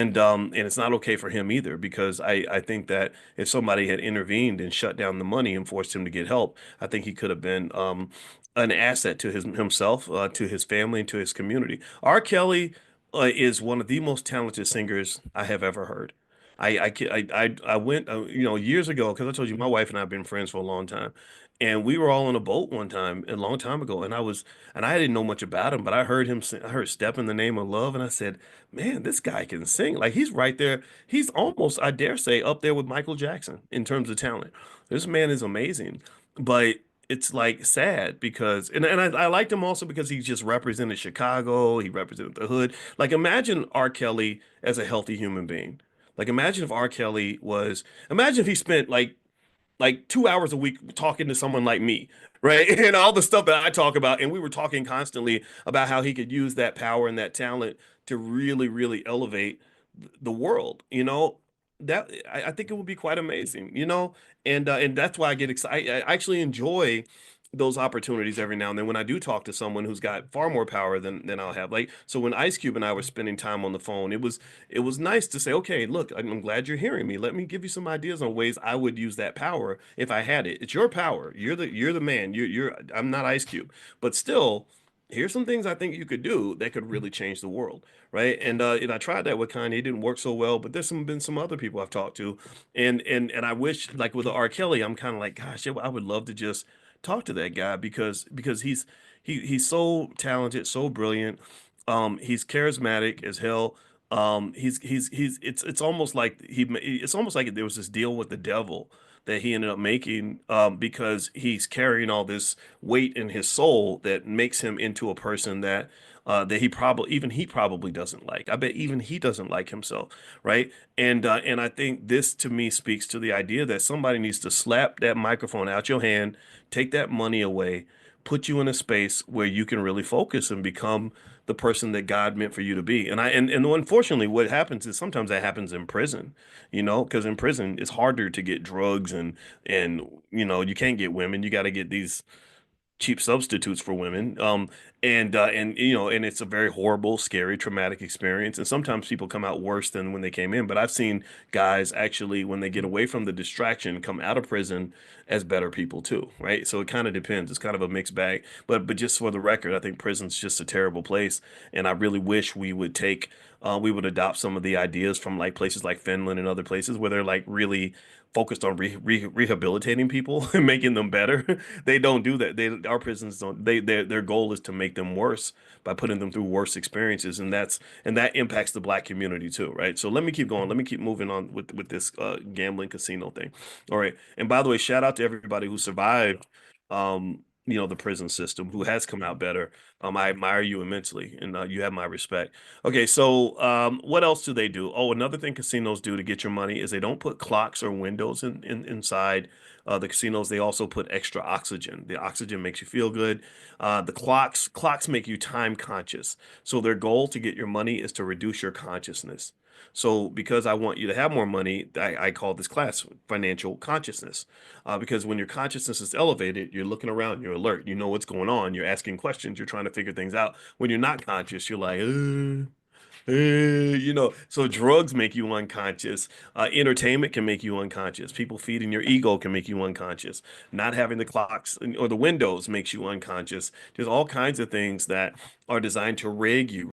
And it's not okay for him either, because I think that if somebody had intervened and shut down the money and forced him to get help, I think he could have been an asset to himself, to his family, and to his community. R. Kelly is one of the most talented singers I have ever heard. I went years ago, because I told you my wife and I have been friends for a long time, and we were all on a boat one time a long time ago, and I didn't know much about him, but I heard him sing, I heard "Step in the Name of Love," and I said, man, this guy can sing. Like, he's right there. He's almost, I dare say, up there with Michael Jackson in terms of talent. This man is amazing. But it's like sad because, and I liked him also because he just represented Chicago. He represented the hood. Like, imagine R. Kelly as a healthy human being. Like, imagine if R. Kelly was, imagine if he spent like 2 hours a week talking to someone like me, right? And all the stuff that I talk about. And we were talking constantly about how he could use that power and that talent to really, really elevate the world, That I think it would be quite amazing. And that's why I get excited. I actually enjoy those opportunities every now and then when I do talk to someone who's got far more power than I'll have. Like, so when Ice Cube and I were spending time on the phone, it was nice to say, okay, look, I'm glad you're hearing me. Let me give you some ideas on ways I would use that power if I had it. It's your power. You're the man. I'm not Ice Cube, but still, here's some things I think you could do that could really change the world, right? And I tried that with Kanye. It didn't work so well, but there's been some other people I've talked to, and I wish, like with the R. Kelly, I'm kind of like, gosh, I would love to just talk to that guy because he's so talented, so brilliant. He's charismatic as hell. It's almost like it's almost like there was this deal with the devil that he ended up making, because he's carrying all this weight in his soul that makes him into a person that he probably doesn't like. I bet even he doesn't like himself, right? And I think this to me speaks to the idea that somebody needs to slap that microphone out your hand, take that money away, put you in a space where you can really focus and become the person that God meant for you to be. And unfortunately, what happens is sometimes that happens in prison, because in prison it's harder to get drugs, and you can't get women. You got to get these cheap substitutes for women. And it's a very horrible, scary, traumatic experience. And sometimes people come out worse than when they came in. But I've seen guys actually, when they get away from the distraction, come out of prison as better people too, right? So it kind of depends. It's kind of a mixed bag. But just for the record, I think prison's just a terrible place, and I really wish we would adopt some of the ideas from like places like Finland and other places where they're like really focused on rehabilitating people and making them better. They don't do that. Our prisons don't. Their goal is to make them worse by putting them through worse experiences, and that impacts the black community too, right? So let me keep going. Let me keep moving on with this gambling casino thing. All right. And by the way, shout out to everybody who survived. The prison system, who has come out better. I admire you immensely, and you have my respect. Okay, so what else do they do? Oh, another thing casinos do to get your money is they don't put clocks or windows inside the casinos. They also put extra oxygen. The oxygen makes you feel good. The clocks make you time conscious. So their goal to get your money is to reduce your consciousness. So because I want you to have more money, I call this class financial consciousness. Because when your consciousness is elevated, you're looking around, you're alert, you know what's going on, you're asking questions, you're trying to figure things out. When you're not conscious, you're like, so drugs make you unconscious. Entertainment can make you unconscious. People feeding your ego can make you unconscious. Not having the clocks or the windows makes you unconscious. There's all kinds of things that are designed to rig you,